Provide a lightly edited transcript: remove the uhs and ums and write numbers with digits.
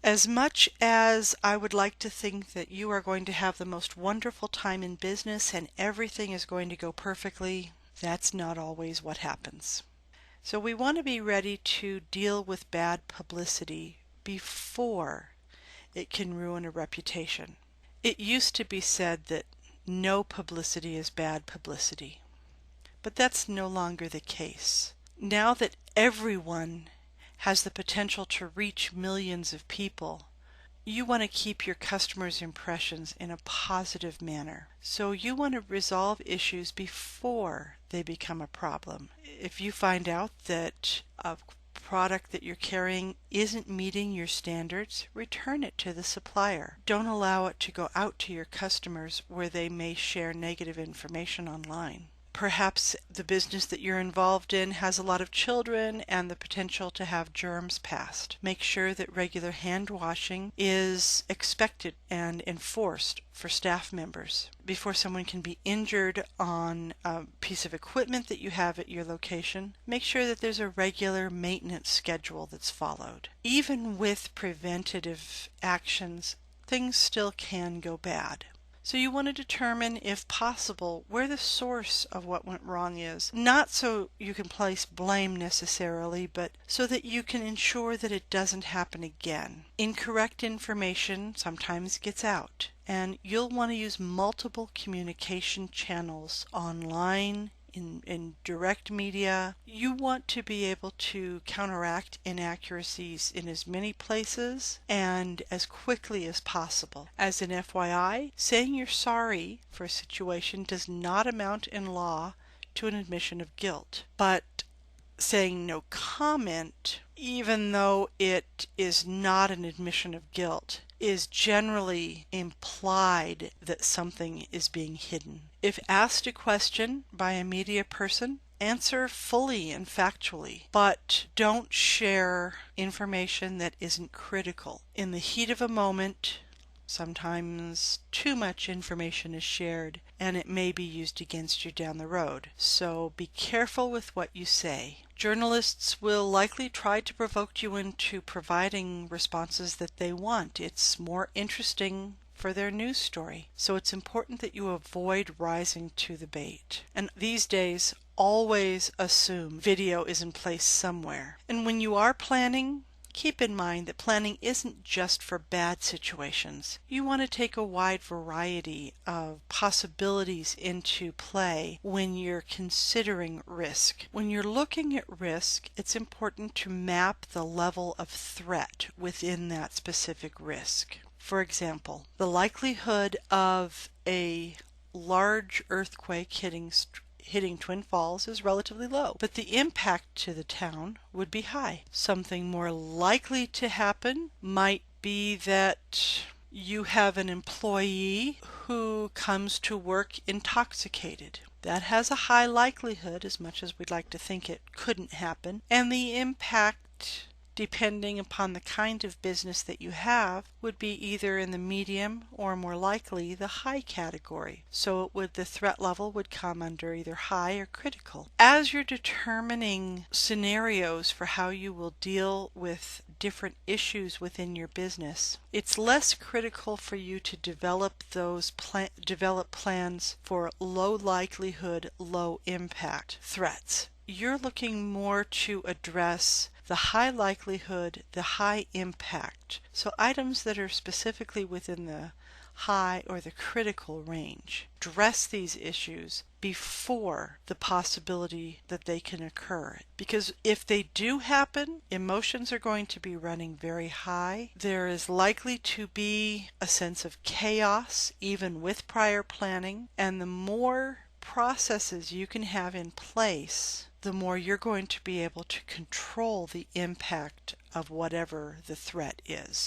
As much as I would like to think that you are going to have the most wonderful time in business and everything is going to go perfectly, that's not always what happens. So we want to be ready to deal with bad publicity before it can ruin a reputation. It used to be said that no publicity is bad publicity, but that's no longer the case. Now that everyone has the potential to reach millions of people, you want to keep your customers' impressions in a positive manner. So you want to resolve issues before they become a problem. If you find out that a product that you're carrying isn't meeting your standards, return it to the supplier. Don't allow it to go out to your customers where they may share negative information online. Perhaps the business that you're involved in has a lot of children and the potential to have germs passed. Make sure that regular hand washing is expected and enforced for staff members. Before someone can be injured on a piece of equipment that you have at your location, make sure that there's a regular maintenance schedule that's followed. Even with preventative actions, things still can go bad. So you want to determine, if possible, where the source of what went wrong is. Not so you can place blame necessarily, but so that you can ensure that it doesn't happen again. Incorrect information sometimes gets out, and you'll want to use multiple communication channels online, in direct media. You want to be able to counteract inaccuracies in as many places and as quickly as possible. As an FYI, saying you're sorry for a situation does not amount in law to an admission of guilt, but saying no comment, even though it is not an admission of guilt, is generally implied that something is being hidden. If asked a question by a media person, answer fully and factually, but don't share information that isn't critical. In the heat of a moment, sometimes too much information is shared and it may be used against you down the road. So be careful with what you say. Journalists will likely try to provoke you into providing responses that they want. It's more interesting for their news story. So it's important that you avoid rising to the bait. And these days, always assume video is in place somewhere. And when you are planning, keep in mind that planning isn't just for bad situations. You want to take a wide variety of possibilities into play when you're considering risk. When you're looking at risk, it's important to map the level of threat within that specific risk. For example, the likelihood of a large earthquake hitting Twin Falls is relatively low, but the impact to the town would be high. Something more likely to happen might be that you have an employee who comes to work intoxicated. That has a high likelihood, as much as we'd like to think it couldn't happen, and the impact, depending upon the kind of business that you have, would be either in the medium or more likely the high category. So the threat level would come under either high or critical. As you're determining scenarios for how you will deal with different issues within your business, it's less critical for you to develop plans for low likelihood, low impact threats. You're looking more to address the high likelihood, the high impact. So items that are specifically within the high or the critical range. Address these issues before the possibility that they can occur. Because if they do happen, emotions are going to be running very high. There is likely to be a sense of chaos even with prior planning. And the more processes you can have in place, the more you're going to be able to control the impact of whatever the threat is.